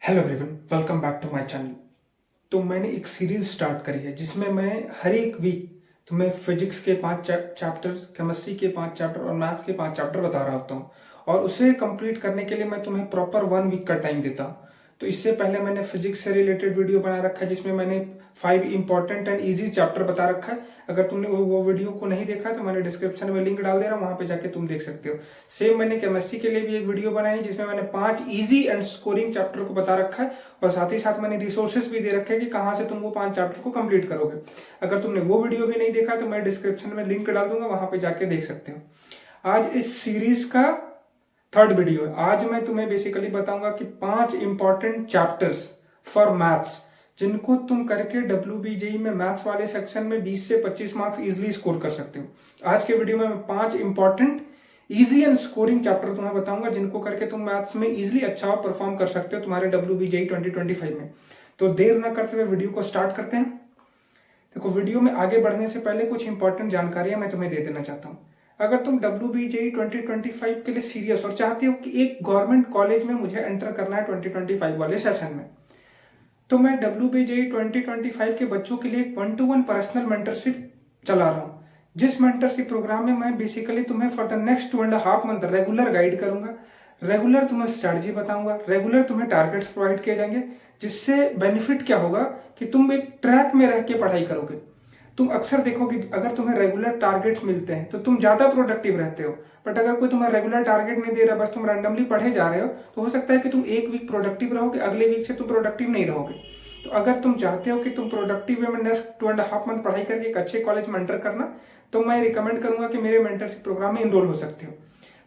Hello everyone, welcome back to my channel. तो मैंने एक सीरीज स्टार्ट करी है जिसमें मैं हर एक वीक तुम्हें फिजिक्स के 5 चैप्टर्स, केमिस्ट्री के 5 चैप्टर और मैथ्स के 5 चैप्टर बता रहा होता हूँ। और उसे कंप्लीट करने के लिए मैं तुम्हें प्रॉपर 1 वीक का टाइम देता हूँ। तो इससे पहले मैंने फिजिक्स से रिलेटेड वीडियो बना रखा है जिसमें मैंने 5 इंपॉर्टेंट एंड ईजी चैप्टर बता रखा है। अगर तुमने वो वीडियो को नहीं देखा तो मैंने डिस्क्रिप्शन में लिंक डाल दे रहा हूँ, वहां पे जाके तुम देख सकते हो। सेम मैंने केमिस्ट्री के लिए भी एक वीडियो बनाई जिसमें मैंने 5 इजी एंड स्कोरिंग चैप्टर को बता रखा है और साथ ही साथ मैंने रिसोर्सेस भी दे रखे हैं कि कहां से तुम वो 5 चैप्टर को कंप्लीट करोगे। अगर तुमने वो वीडियो भी नहीं देखा तो मैं डिस्क्रिप्शन में लिंक डाल दूंगा, वहां पे जाके देख सकते हो। आज इस सीरीज का थर्ड वीडियो है। आज मैं तुम्हें बेसिकली बताऊंगा कि 5 इंपॉर्टेंट चैप्टर्स फॉर मैथ्स जिनको तुम करके WBJE में मैथ्स वाले सेक्शन में 20 से 25 मार्क्स इजिली स्कोर कर सकते हो। आज के वीडियो में मैं 5 important easy and scoring chapter तुम्हें बताऊंगा जिनको करके तुम मैथ्स में इजिली अच्छा परफॉर्म कर सकते हो तुम्हारे WBJE 2025 में। तो देर न करते हुए वीडियो को स्टार्ट करते हैं। देखो, वीडियो में आगे बढ़ने से पहले कुछ इंपॉर्टेंट जानकारियां मैं तुम्हें दे देना चाहता हूँ। अगर तुम WBJE 2025 के लिए सीरियस और चाहते हो कि एक गवर्नमेंट कॉलेज में मुझे एंटर करना है 2025 वाले सेशन में, तो मैं WBJE 2025 के बच्चों के लिए एक 1-to-1 पर्सनल मेंटरशिप चला रहा हूँ। जिस मेंटरशिप प्रोग्राम में मैं बेसिकली तुम्हें for the next 2.5 month regular guide करूंगा, रेगुलर तुम्हें स्ट्रेटजी बताऊंगा, रेगुलर तुम्हें टारगेट्स प्रोवाइड किए जाएंगे। जिससे बेनिफिट क्या होगा कि तुम एक ट्रैक में रह के पढ़ाई करोगे। तुम अक्सर देखोगे अगर तुम्हें रेगुलर टारगेट्स मिलते हैं तो तुम ज्यादा प्रोडक्टिव रहते हो। बट अगर कोई तुम्हें रेगुलर टारगेट नहीं दे रहा, बस तुम रैंडमली पढ़े जा रहे हो, तो हो सकता है कि तुम एक वीक प्रोडक्टिव रहोगे, अगले वीक से तुम प्रोडक्टिव नहीं रहोगे। तो अगर तुम चाहते हो कि तुम प्रोडक्टिव वे में नेक्स्ट 2.5 मंथ पढ़ाई करके एक अच्छे कॉलेज में एंटर करना, तो मैं रिकमेंड करूंगा कि मेरे मेंटरशिप प्रोग्राम में इनरोल हो सकते हो।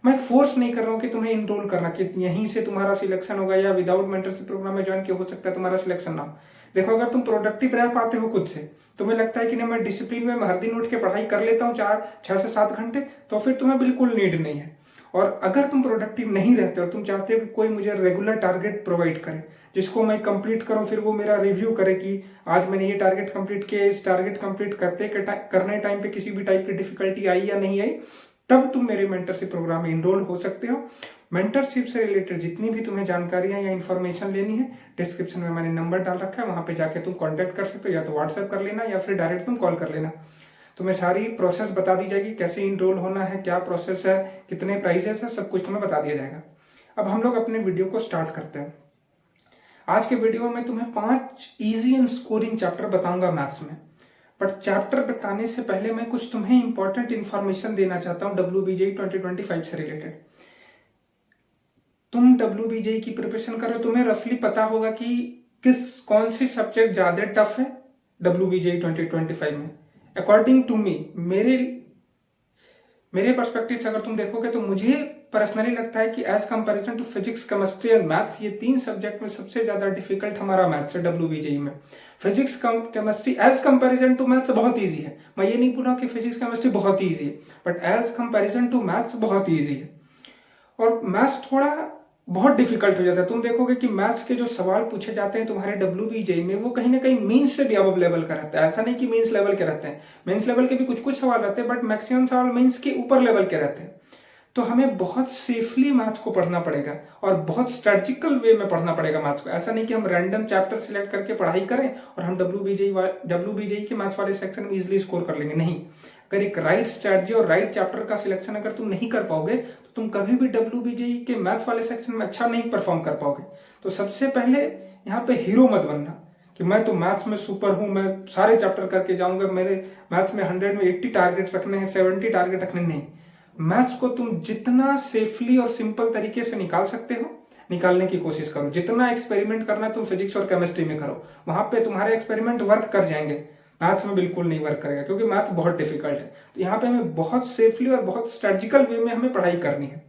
मैं फोर्स नहीं कर रहा हूँ कि तुम्हें इनरोल करना, कि यहीं से तुम्हारा सिलेक्शन होगा या विदाउट मेंटरशिप प्रोग्राम में ज्वाइन किया हो सकता है तुम्हारा सिलेक्शन ना हो। देखो, अगर तुम प्रोडक्टिव रह पाते हो खुद से, तुम्हें लगता है कि नहीं मैं डिसिप्लिन में हर दिन उठ के पढ़ाई कर लेता हूँ 6 से 7 घंटे, तो फिर तुम्हें बिल्कुल नीड नहीं है। और अगर तुम प्रोडक्टिव नहीं रहते और तुम चाहते हो कि कोई मुझे रेगुलर टारगेट प्रोवाइड करे जिसको मैं कंप्लीट करूं, फिर वो मेरा रिव्यू करे कि आज मैंने ये टारगेट कंप्लीट किया, इस टारगेट कंप्लीट करने टाइम पे किसी भी टाइप की डिफिकल्टी आई या नहीं आई, तब तुम मेरे मेंटरशिप प्रोग्राम में इनरोल हो सकते हो। मेंटरशिप से रिलेटेड जितनी भी तुम्हें जानकारियां या इन्फॉर्मेशन लेनी है, डिस्क्रिप्शन में मैंने नंबर डाल रखा है, वहां पे जाके तुम कांटेक्ट कर सकते हो, या तो व्हाट्सएप कर लेना या फिर डायरेक्ट तुम कॉल कर लेना। तुम्हें सारी प्रोसेस बता दी जाएगी, कैसे इनरोल होना है, क्या प्रोसेस है, कितने प्राइजेस है, सब कुछ तुम्हें बता दिया जाएगा। अब हम लोग अपने वीडियो को स्टार्ट करते हैं। आज के वीडियो में तुम्हें 5 इजी एंड स्कोरिंग चैप्टर बताऊंगा मैथ्स में। बट चैप्टर बताने से पहले मैं कुछ तुम्हें इंपॉर्टेंट इंफॉर्मेशन देना चाहता हूं WBJE 2025 से रिलेटेड। तुम WBJE की प्रिपरेशन कर रहे हो, तुम्हें रफली पता होगा कि कौन सी सब्जेक्ट ज्यादा टफ है WBJE 2025 में। अकॉर्डिंग टू मी, मेरे पर्सपेक्टिव से अगर तुम देखोगे तो मुझे पर्सनली लगता है कि as comparison to physics, chemistry and maths, ये 3 सब्जेक्ट में सबसे ज्यादा डिफिकल्ट हमारा मैथ्स है WBJE में। Physics chemistry as comparison to maths बहुत इजी है। मैं ये नहीं बोल रहा कि फिजिक्स केमिस्ट्री बहुत इजी है, but as comparison to maths बहुत इजी है। और मैथ्स थोड़ा बहुत डिफिकल्ट हो जाता है। तुम देखोगे कि मैथ्स के जो सवाल पूछे जाते हैं तुम्हारे WBJE में, वो कहीं ना कहीं मीन्स से भी अब लेवल का रहता है। ऐसा नहीं कि मीन्स लेवल के रहते हैं, मीन्स लेवल के भी कुछ कुछ सवाल रहते हैं, बट मैक्सिमम सवाल मीन्स के ऊपर लेवल के रहते हैं। तो हमें बहुत सेफली मैथ्स को पढ़ना पड़ेगा और बहुत स्ट्रेटजिकल वे में पढ़ना पड़ेगा मैथ्स को। ऐसा नहीं कि हम रैंडम चैप्टर सिलेक्ट करके पढ़ाई करें और हम WBJE के मैथ्स वाले सेक्शन में इजिली स्कोर कर लेंगे। नहीं, अगर एक राइट स्ट्रेटजी और राइट चैप्टर का सिलेक्शन अगर तुम नहीं कर पाओगे तो तुम कभी भी WBJE के मैथ्स वाले सेक्शन में अच्छा नहीं परफॉर्म कर पाओगे। तो सबसे पहले यहाँ पे हीरो मत बनना कि मैं तो मैथ्स में सुपर हूं, मैं सारे चैप्टर करके जाऊंगा, मेरे मैथ्स में 100 में 80 टारगेट रखने हैं, 70 टारगेट रखने नहीं। मैथ्स को तुम जितना सेफली और सिंपल तरीके से निकाल सकते हो निकालने की कोशिश करो। जितना एक्सपेरिमेंट करना है तुम फिजिक्स और केमिस्ट्री में करो, वहां पे तुम्हारे एक्सपेरिमेंट वर्क कर जाएंगे। मैथ्स में बिल्कुल नहीं वर्क करेगा क्योंकि मैथ्स बहुत डिफिकल्ट है। तो यहाँ पे हमें बहुत सेफली और बहुत स्ट्रेटजिकल वे में हमें पढ़ाई करनी है।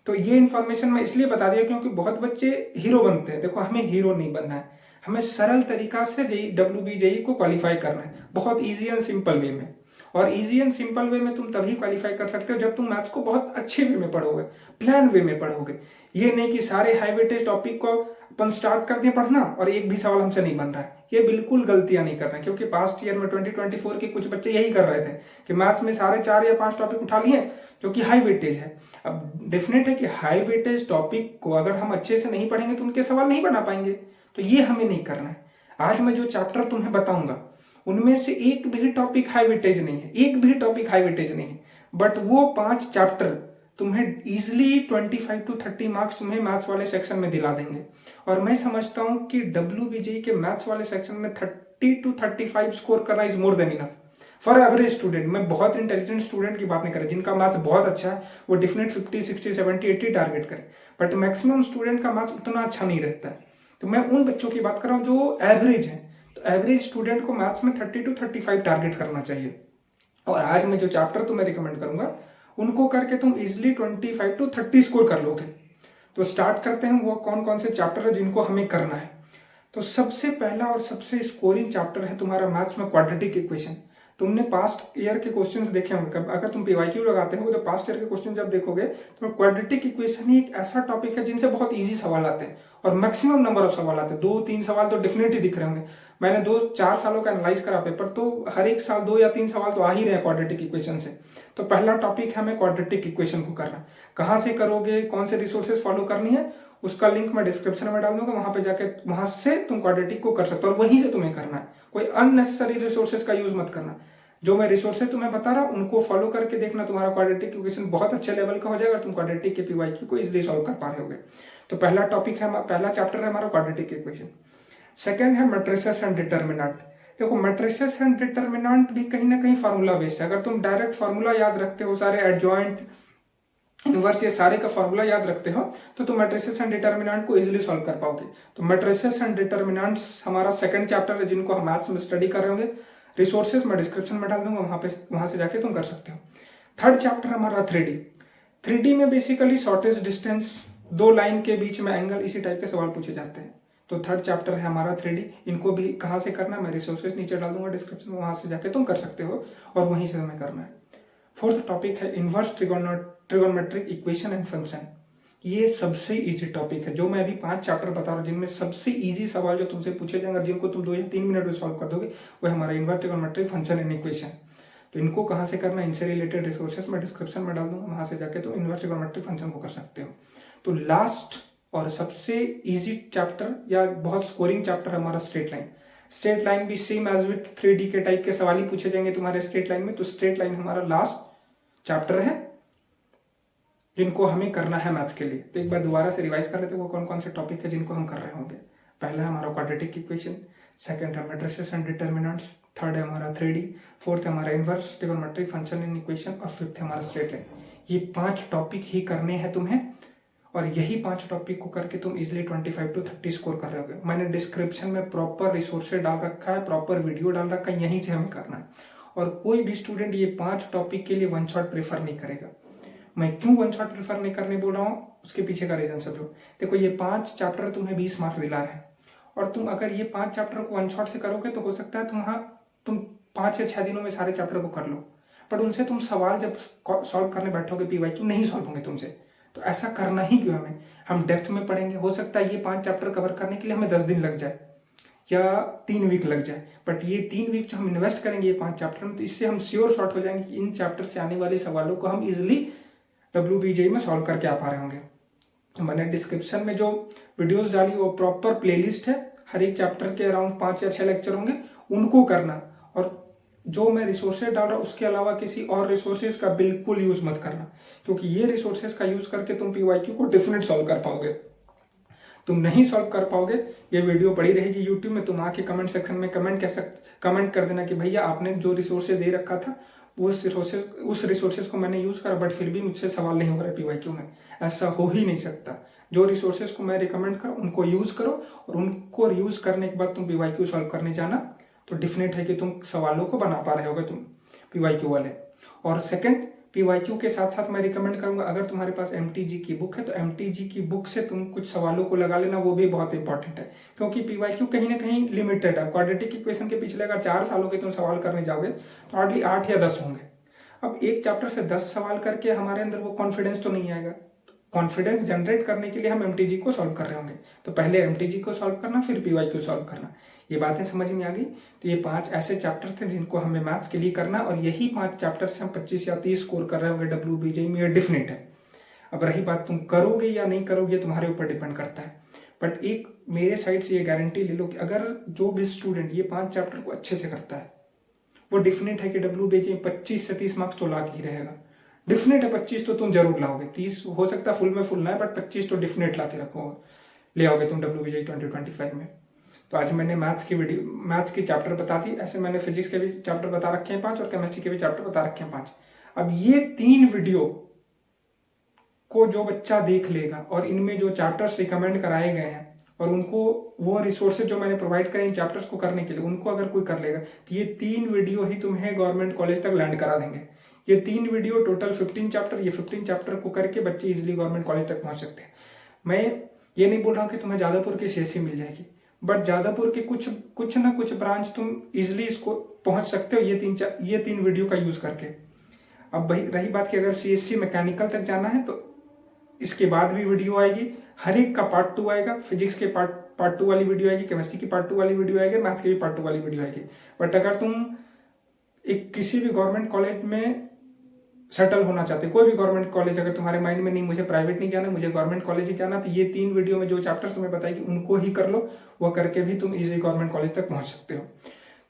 तो ये इन्फॉर्मेशन मैं इसलिए बता दिया क्योंकि बहुत बच्चे हीरो बनते हैं। देखो, हमें हीरो नहीं बनना है, हमें सरल तरीका से WBJE को क्वालिफाई करना है, बहुत ईजी एंड सिंपल वे में। और इजी एंड सिंपल वे में तुम तभी क्वालिफाई कर सकते हो जब तुम मैथ्स को बहुत अच्छे वे में पढ़ोगे, प्लान वे में पढ़ोगे। ये नहीं कि सारे हाई वेटेज टॉपिक को अपन स्टार्ट कर दिए पढ़ना और एक भी सवाल हमसे नहीं बन रहा है। ये बिल्कुल गलतियां नहीं करना, क्योंकि पास्ट ईयर में 2024 के कुछ बच्चे यही कर रहे थे कि मैथ्स में सारे 4 या 5 टॉपिक उठा लिए जो कि हाई वेटेज है। अब डेफिनेट है कि हाई वेटेज टॉपिक को अगर हम अच्छे से नहीं पढ़ेंगे तो उनके सवाल नहीं बना पाएंगे, तो ये हमें नहीं करना है। आज मैं जो चैप्टर तुम्हें बताऊंगा उनमें से एक भी टॉपिक हाई वेटेज नहीं है, एक भी टॉपिक हाई वेटेज नहीं है, बट वो 5 चैप्टर तुम्हें इजिली 25 to 30 मार्क्स तुम्हें मैथ्स वाले सेक्शन में दिला देंगे। और मैं समझता हूं कि WBJ के मैथ्स वाले सेक्शन में 30 to 35 स्कोर करना is more than enough for average student. मैं बहुत इंटेलिजेंट स्टूडेंट की बात नहीं कर रहा, जिनका मैथ्स बहुत अच्छा है वो डेफिनेट 50, 60, 70, 80 टारगेट करे, बट मैक्सिमम स्टूडेंट का मैथ्स उतना अच्छा नहीं रहता है। तो मैं उन बच्चों की बात कर रहा हूँ जो एवरेज है। तो एवरेज स्टूडेंट को मैथ्स में 30 to 35 टारगेट करना चाहिए। और आज मैं जो चैप्टर तुम्हें रिकमेंड करूंगा उनको करके तुम इजिली 25 to 30 स्कोर कर लोगे। तो स्टार्ट करते हैं, वो कौन कौन से चैप्टर है जिनको हमें करना है। तो सबसे पहला और सबसे स्कोरिंग चैप्टर है तुम्हारा मैथ्स में क्वाड्रेटिक इक्वेशन। तुमने पास्ट ईयर के क्वेश्चंस देखे होंगे, अगर तुम पीवाईक्यू लगाते हो तो पास्ट ईयर के क्वेश्चन जब देखोगे तो क्वाड्रेटिक इक्वेशन ही एक ऐसा टॉपिक है जिनसे बहुत इजी सवाल आते हैं और मैक्सिमम नंबर ऑफ सवाल आते हैं। 2-3 सवाल तो डेफिनेटली दिख रहे होंगे। मैंने 2-4 सालों का एनालाइज करा पेपर, तो हर एक साल 2 या 3 सवाल तो आ ही रहे हैं क्वाड्रेटिक इक्वेशन से। तो पहला टॉपिक है हमें क्वाड्रेटिक इक्वेशन को करना। कहाँ से करोगे, कौन से रिसोर्सेज फॉलो करनी है, उसका लिंक मैं डिस्क्रिप्शन में डाल दूंगा, वहां पे जाके वहां से तुम क्वाड्रेटिक को कर सकते हो और वहीं से तुम्हें करना है। कोई अननेसेसरी रिसोर्सेज का यूज मत करना। जो मैं रिसोर्सेज तुम्हें बता रहा हूं उनको फॉलो करके देखना, तुम्हारा क्वाड्रेटिक इक्वेशन बहुत अच्छे लेवल का हो जाएगा, तुम क्वाड्रेटिक के पीवाईक्यू को इजीली सॉल्व कर पा रहे होगे। तो पहला टॉपिक है, पहला चैप्टर है हमारा क्वाड्रेटिक इक्वेशन। सेकंड है मैट्रिसेस एंड डिटर्मिनेंट। देखो मैट्रिसेस एंड डिटर्मिनेंट भी कहीं ना कहीं फार्मूला बेस्ड है। अगर तुम डायरेक्ट फार्मूला याद रखते हो, सारे एडजॉइंट, इनवर्स, ये सारे का फार्मूला याद रखते हो तो तुम मैट्रिसेस एंड डिटर्मिनेंट को इजीली सॉल्व कर पाओगे। तो मैट्रिसेस एंड डिटर्मिनेंट्स हमारा सेकंड चैप्टर है जिनको हम मैथ्स में स्टडी कर रहे होंगे। रिसोर्सेज मैं डिस्क्रिप्शन में डाल दूंगा, वहां से जाके तुम कर सकते हो। थर्ड चैप्टर हमारा 3D। 3D में बेसिकली शॉर्टेस्ट डिस्टेंस, 2 लाइन के बीच में एंगल, इसी टाइप के सवाल पूछे जाते हैं। तो थर्ड चैप्टर है हमारा 3D। इनको भी कहाँ से करना है मैं रिसोर्सेज नीचे डाल दूंगा डिस्क्रिप्शन में, वहां से जाके तुम कर सकते हो और वहीं से तुम्हें करना है। फोर्थ टॉपिक है inverse trigonometric equation and function. ये सबसे इजी टॉपिक है। जो मैं अभी 5 चैप्टर बता रहा हूँ जिनमें सबसे इजी सवाल जो तुमसे पूछे जाएंगे, जिनको तुम 2 या 3 मिनट में सॉल्व कर दोगे, वो है हमारा inverse trigonometric function and equation. तो इनको कहाँ से करना है, इनसे रिलेटेड रिसोर्सेज मैं डिस्क्रिप्शन में डाल दूंगा, वहां से जाके तुम इनवर्स ट्रिगोनोमेट्रिक फंक्शन को कर सकते हो। तो लास्ट और सबसे इजी चैप्टर या बहुत स्कोरिंग चैप्टर हमारा स्ट्रेट लाइन। स्ट्रेट लाइन भी सेम एज विथ 3D के टाइप के सवाल ही पूछे जाएंगे तुम्हारे स्ट्रेट लाइन में। तो स्ट्रेट लाइन हमारा लास्ट चैप्टर है जिनको हमें करना है मैथ्स के लिए। तो एक बार दोबारा से रिवाइज कर लेते हैं वो कौन कौन से टॉपिक है जिनको हम कर रहे होंगे। पहला है हमारा क्वाड्रेटिक इक्वेशन, सेकंड है मैट्रिसेस एंड डिटर्मिनेंट्स, थर्ड है हमारा 3D, फोर्थ है हमारा inverse trigonometric function and equation और फिफ्थ है हमारा स्ट्रेट लाइन। ये 5 टॉपिक ही करने हैं तुम्हें और यही 5 टॉपिक को करके तुम इजिली 25 to 30 स्कोर कर रहे हो। मैंने डिस्क्रिप्शन में प्रॉपर रिसोर्सेज डाल रखा है, प्रॉपर वीडियो डाल रखा है, यहीं से हमें करना है। और कोई भी स्टूडेंट ये 5 टॉपिक के लिए वन शॉट प्रेफर नहीं करेगा। मैं क्यों वन शॉट प्रेफर नहीं करने बोल रहा हूँ उसके पीछे का रीजन समझो। देखो ये 5 चैप्टर तुम्हें 20 मार्क्स दिला रहे हैं और तुम अगर ये 5 चैप्टर को वन शॉट से करोगे तो हो सकता है तुम 5 या 6 दिनों में सारे चैप्टर को कर लो, बट उनसे तुम सवाल जब सॉल्व करने बैठोगे पीवाईक्यू नहीं सॉल्व होंगे तुमसे। तो ऐसा करना ही क्यों हमें, हम डेप्थ में पढ़ेंगे। हो सकता है ये 5 चैप्टर कवर करने के लिए हमें 10 दिन लग जाए या 3 वीक लग जाए, बट ये 3 वीक जो हम इन्वेस्ट करेंगे ये 5 चैप्टर में, तो इससे हम श्योर शॉट हो जाएंगे कि इन चैप्टर से आने वाले सवालों को हम इजिली WBJ में सॉल्व करके आ पा रहे होंगे। तो मैंने डिस्क्रिप्शन में जो वीडियोस डाली वो प्रॉपर प्लेलिस्ट है, हर एक चैप्टर के अराउंड 5 या 6 लेक्चर होंगे, उनको करना। और जो मैं रिसोर्सेज डाल रहा हूँ उसके अलावा किसी और रिसोर्सेज का बिल्कुल यूज मत करना, क्योंकि ये रिसोर्सेज का यूज करके तुम पीवाईक्यू को डेफिनेट सॉल्व कर पाओगे। तुम नहीं सॉल्व कर पाओगे, ये वीडियो पड़ी रहेगी यूट्यूब में, तुम आके कमेंट सेक्शन में कमेंट कर देना कि भैया आपने जो रिसोर्सेज दे रखा था उस रिसोर्सेज को मैंने यूज करा बट फिर भी मुझसे सवाल नहीं हो रहा पीवाईक्यू में। ऐसा हो ही नहीं सकता। जो रिसोर्सेज को मैं रिकमेंड करूँ उनको यूज करो और उनको यूज करने के बाद तुम पीवाईक्यू सॉल्व करने जाना, तो डेफिनेट है कि तुम सवालों को बना पा रहे होगे तुम पीवाईक्यू वाले। और सेकंड, पीवाईक्यू के साथ साथ मैं रिकमेंड करूंगा, अगर तुम्हारे पास एमटीजी की बुक है तो एमटीजी की बुक से तुम कुछ सवालों को लगा लेना, वो भी बहुत इंपॉर्टेंट है, क्योंकि पीवाईक्यू कहीं ना कहीं लिमिटेड है। क्वाड्रेटिक इक्वेशन के पिछले अगर 4 सालों के तुम सवाल करने जाओगे तो हार्डली 8 या 10 होंगे। अब एक चैप्टर से 10 सवाल करके हमारे अंदर वो कॉन्फिडेंस तो नहीं आएगा। कॉन्फिडेंस जनरेट करने के लिए हम एमटीजी को सॉल्व कर रहे होंगे, तो पहले एमटीजी को सॉल्व करना, फिर पीवाईक्यू सॉल्व करना। ये बातें समझ में आ गई। तो ये 5 ऐसे चैप्टर थे जिनको हमें मैथ्स के लिए करना, और यही 5 चैप्टर से हम 25 या 30 स्कोर कर रहे होंगे WBJ में, ये डेफिनेट है। अब रही बात तुम करोगे या नहीं करोगे, तुम्हारे ऊपर डिपेंड करता है, बट एक मेरे साइड से ये गारंटी ले लो कि अगर जो भी स्टूडेंट ये 5 चैप्टर को अच्छे से करता है, वो डेफिनेट है कि WBJ में 25 से 30 मार्क्स तो ला ही रहेगा। डेफिनेट है 25 तो तुम जरूर लाओगे, 30 हो सकता है फुल में फुल ना है, बट 25 तो डेफिनेट ला के रखोगे, ले आओगे तुम WBJ 2025 में। तो आज मैंने मैथ्स की चैप्टर बता दी, ऐसे मैंने फिजिक्स के भी चैप्टर बता रखे हैं 5 और केमिस्ट्री के भी चैप्टर बता रखे हैं 5। अब ये 3 वीडियो को जो बच्चा देख लेगा और इनमें जो चैप्टर्स रिकमेंड कराए गए हैं और उनको वो रिसोर्सेज जो मैंने प्रोवाइड करे इन चैप्टर्स को करने के लिए, उनको अगर कोई कर लेगा तो ये 3 वीडियो ही तुम्हें गवर्नमेंट कॉलेज तक लैंड करा देंगे। ये 3 वीडियो टोटल 15 चैप्टर, ये 15 चैप्टर को करके बच्चे इजिली गवर्नमेंट कॉलेज तक पहुंच सकते हैं। मैं ये नहीं बोल रहा हूँ कि तुम्हें जादवपुर की सीएससी मिल जाएगी, बट जादवपुर के कुछ ना कुछ ब्रांच तुम इजिली इसको पहुंच सकते हो ये 3 वीडियो का यूज करके। अब भाई रही बात कि अगर सीएससी मैकेनिकल तक जाना है तो इसके बाद भी वीडियो आएगी, हर एक का पार्ट 2 आएगा। फिजिक्स के पार्ट 2 वाली वीडियो आएगी, केमिस्ट्री की पार्ट 2 वाली वीडियो आएगी, मैथ्स की भी पार्ट 2 वाली वीडियो आएगी। बट अगर तुम एक किसी भी गवर्नमेंट कॉलेज में सेटल होना चाहते, कोई भी गवर्नमेंट कॉलेज अगर तुम्हारे माइंड में नहीं मुझे प्राइवेट नहीं जाना, मुझे गवर्नमेंट कॉलेज ही जाना, तो ये 3 वीडियो में जो चैप्टर्स तुम्हें बताएगी उनको ही कर लो, वो करके भी तुम इजीली गवर्नमेंट कॉलेज तक पहुंच सकते हो।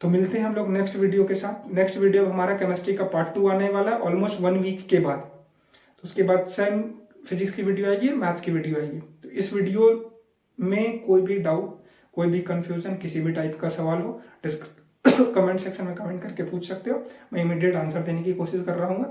तो मिलते हैं हम लोग नेक्स्ट वीडियो के साथ। नेक्स्ट वीडियो हमारा केमिस्ट्री का पार्ट 2 आने वाला है ऑलमोस्ट 1 वीक के बाद। तो उसके बाद सेम फिजिक्स की वीडियो आएगी, मैथ्स की वीडियो आएगी। तो इस वीडियो में कोई भी डाउट, कोई भी कंफ्यूजन, किसी भी टाइप का सवाल हो, कमेंट सेक्शन में कमेंट करके पूछ सकते हो। मैं इमीडिएट आंसर देने की कोशिश कर रहा हूँ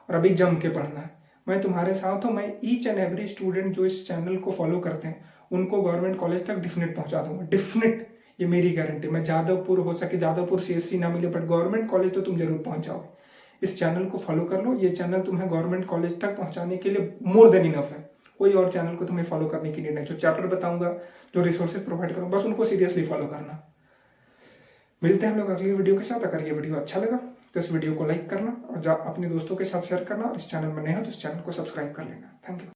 और अभी जम के पढ़ना है। मैं तुम्हारे साथ हूँ। मैं ईच एंड एवरी स्टूडेंट जो इस चैनल को फॉलो करते हैं उनको गवर्नमेंट कॉलेज तक डेफिनेट पहुंचा दूंगा, डेफिनेट, ये मेरी गारंटी। मैं जादवपुर हो सके जादवपुर सीएससी ना मिले, बट गवर्नमेंट कॉलेज तो तुम जरूर पहुंच जाओगे। इस चैनल को फॉलो कर लो, ये चैनल तुम्हें गवर्नमेंट कॉलेज तक पहुंचाने के लिए मोर देन इनफ है। कोई और चैनल को तुम्हें फॉलो करने की नीड नहीं। जो चैप्टर बताऊंगा, जो रिसोर्सेज प्रोवाइड करूंगा, बस उनको सीरियसली फॉलो करना। मिलते हैं हम लोग अगली वीडियो के साथ। अगर ये वीडियो अच्छा लगा तो इस वीडियो को लाइक करना और अपने दोस्तों के साथ शेयर करना, और इस चैनल में नए हो तो इस चैनल को सब्सक्राइब कर लेना। Thank you.